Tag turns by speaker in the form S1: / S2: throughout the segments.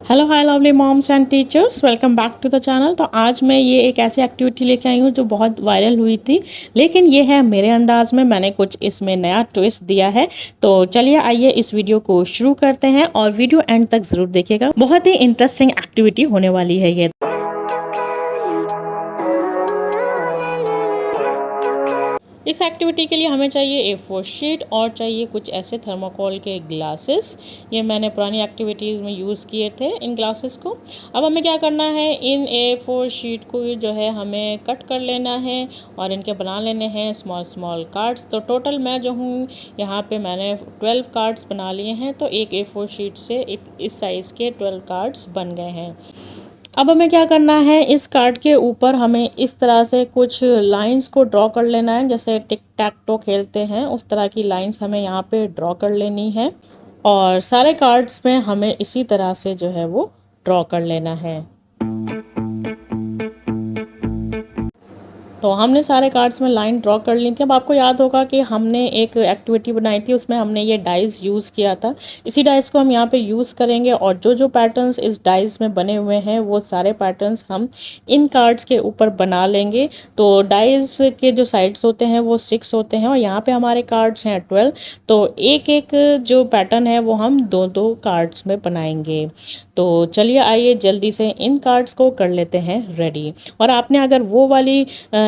S1: Hello hi lovely moms and teachers, welcome back to the channel. तो आज मैं ये एक ऐसी एक्टिविटी लेके आई हूँ जो बहुत वायरल हुई थी, लेकिन ये है मेरे अंदाज में। मैंने कुछ इसमें नया ट्विस्ट दिया है। तो चलिए आइए इस वीडियो को शुरू करते हैं और वीडियो एंड तक ज़रूर देखिएगा। बहुत ही इंटरेस्टिंग एक्टिविटी होने वाली है ये। इस एक्टिविटी के लिए हमें चाहिए A4 शीट और चाहिए कुछ ऐसे थर्माकोल के ग्लासेस। ये मैंने पुरानी एक्टिविटीज़ में यूज़ किए थे इन ग्लासेस को। अब हमें क्या करना है, इन A4 शीट को जो है हमें कट कर लेना है और इनके बना लेने हैं स्मॉल स्मॉल कार्ड्स। तो टोटल मैं जो हूँ यहाँ पे मैंने 12 कार्ड्स बना लिए हैं। तो एक A4 शीट से इस साइज़ के 12 कार्ड्स बन गए हैं। अब हमें क्या करना है, इस कार्ड के ऊपर हमें इस तरह से कुछ लाइंस को ड्रॉ कर लेना है। जैसे टिक टैक टो खेलते हैं उस तरह की लाइंस हमें यहाँ पे ड्रॉ कर लेनी है और सारे कार्ड्स में हमें इसी तरह से जो है वो ड्रॉ कर लेना है। तो हमने सारे कार्ड्स में लाइन ड्रॉ कर ली थी। अब आपको याद होगा कि हमने एक एक्टिविटी बनाई थी, उसमें हमने ये डाइस यूज़ किया था। इसी डाइस को हम यहाँ पे यूज़ करेंगे और जो जो पैटर्न्स इस डाइस में बने हुए हैं वो सारे पैटर्न्स हम इन कार्ड्स के ऊपर बना लेंगे। तो डाइस के जो साइड्स होते हैं वो 6 होते हैं और यहाँ पे हमारे कार्ड्स हैं 12। तो एक एक जो पैटर्न है वो हम दो दो कार्ड्स में बनाएंगे। तो चलिए आइए जल्दी से इन कार्ड्स को कर लेते हैं रेडी। और आपने अगर वो वाली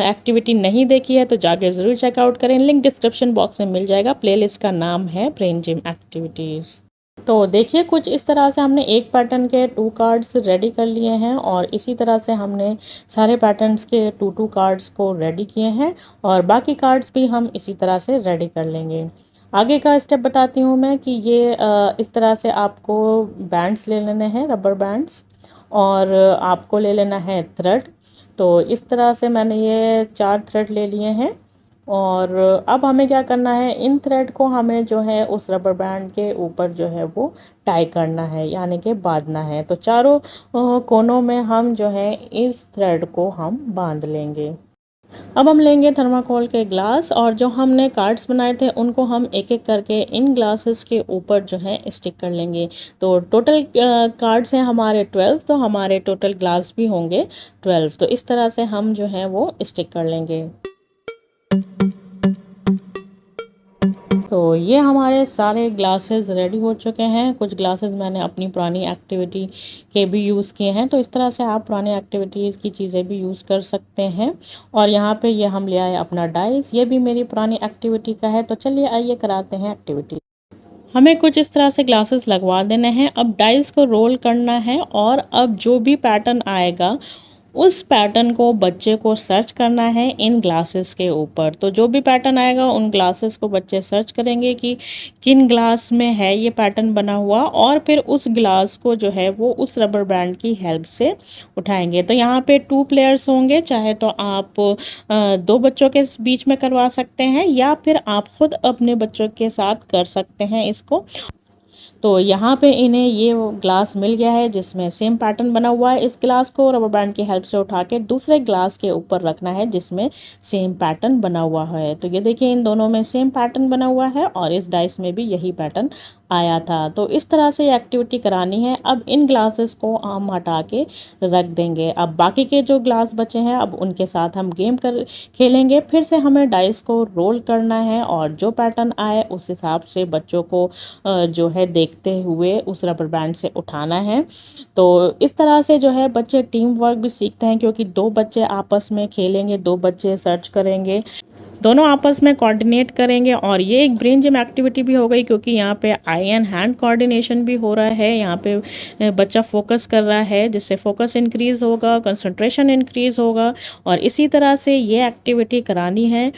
S1: एक्टिविटी नहीं देखी है तो जाके ज़रूर चेकआउट करें, लिंक डिस्क्रिप्शन बॉक्स में मिल जाएगा। प्लेलिस्ट का नाम है ब्रेन जिम एक्टिविटीज़। तो देखिए कुछ इस तरह से हमने एक पैटर्न के 2 कार्ड्स रेडी कर लिए हैं और इसी तरह से हमने सारे पैटर्न्स के 2 कार्ड्स को रेडी किए हैं और बाकी कार्ड्स भी हम इसी तरह से रेडी कर लेंगे। आगे का स्टेप बताती हूँ मैं कि ये इस तरह से आपको बैंड्स ले लेने हैं, रबर बैंड्स, और आपको ले लेना है थ्रेड। तो इस तरह से मैंने ये 4 थ्रेड ले लिए हैं और अब हमें क्या करना है, इन थ्रेड को हमें जो है उस रबर बैंड के ऊपर जो है वो टाई करना है, यानी कि बांधना है। तो चारों कोनों में हम जो है इस थ्रेड को हम बांध लेंगे। अब हम लेंगे थर्माकोल के ग्लास और जो हमने कार्ड्स बनाए थे उनको हम एक एक करके इन ग्लासेस के ऊपर जो है स्टिक कर लेंगे। तो टोटल कार्ड्स हैं हमारे 12, तो हमारे टोटल ग्लास भी होंगे 12। तो इस तरह से हम जो है वो स्टिक कर लेंगे। तो ये हमारे सारे ग्लासेस रेडी हो चुके हैं। कुछ ग्लासेस मैंने अपनी पुरानी एक्टिविटी के भी यूज़ किए हैं। तो इस तरह से आप पुरानी एक्टिविटीज़ की चीज़ें भी यूज़ कर सकते हैं। और यहाँ पे ये हम ले आए अपना डाइस, ये भी मेरी पुरानी एक्टिविटी का है। तो चलिए आइए कराते हैं एक्टिविटी। हमें कुछ इस तरह से ग्लासेस लगवा देने हैं। अब डाइस को रोल करना है और अब जो भी पैटर्न आएगा उस पैटर्न को बच्चे को सर्च करना है इन ग्लासेस के ऊपर। तो जो भी पैटर्न आएगा उन ग्लासेस को बच्चे सर्च करेंगे कि किन ग्लास में है ये पैटर्न बना हुआ, और फिर उस ग्लास को जो है वो उस रबर बैंड की हेल्प से उठाएंगे। तो यहाँ पे 2 प्लेयर्स होंगे, चाहे तो आप 2 बच्चों के बीच में करवा सकते हैं या फिर आप खुद अपने बच्चों के साथ कर सकते हैं इसको। तो यहाँ पे इन्हें ये ग्लास मिल गया है जिसमें सेम पैटर्न बना हुआ है। इस ग्लास को रबर बैंड की हेल्प से उठा के दूसरे ग्लास के ऊपर रखना है जिसमें सेम पैटर्न बना हुआ है। तो ये देखिए इन दोनों में सेम पैटर्न बना हुआ है और इस डाइस में भी यही पैटर्न आया था। तो इस तरह से एक्टिविटी करानी है। अब इन ग्लासेस को हम हटा के रख देंगे। अब बाकी के जो ग्लास बचे हैं अब उनके साथ हम गेम खेलेंगे। फिर से हमें डाइस को रोल करना है और जो पैटर्न आए उस हिसाब से बच्चों को जो है देखते हुए उस रबर बैंड से उठाना है। तो इस तरह से जो है बच्चे टीम वर्क भी सीखते हैं, क्योंकि 2 बच्चे आपस में खेलेंगे, 2 बच्चे सर्च करेंगे, दोनों आपस में कोऑर्डिनेट करेंगे। और ये एक ब्रेन जिम एक्टिविटी भी हो गई, क्योंकि यहाँ पे आई एंड हैंड कोऑर्डिनेशन भी हो रहा है। यहाँ पे बच्चा फोकस कर रहा है, जिससे फोकस इंक्रीज़ होगा, कंसंट्रेशन इंक्रीज़ होगा। और इसी तरह से ये एक्टिविटी करानी है।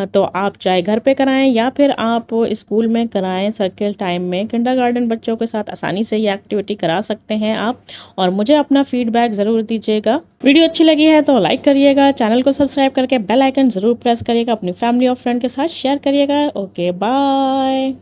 S1: तो आप चाहे घर पे कराएं या फिर आप स्कूल में कराएं, सर्किल टाइम में किंडरगार्टन बच्चों के साथ आसानी से ये एक्टिविटी करा सकते हैं आप। और मुझे अपना फीडबैक ज़रूर दीजिएगा। वीडियो अच्छी लगी है तो लाइक करिएगा, चैनल को सब्सक्राइब करके बेल आइकन ज़रूर प्रेस करिएगा, अपनी फैमिली और फ्रेंड के साथ शेयर करिएगा। Okay bye.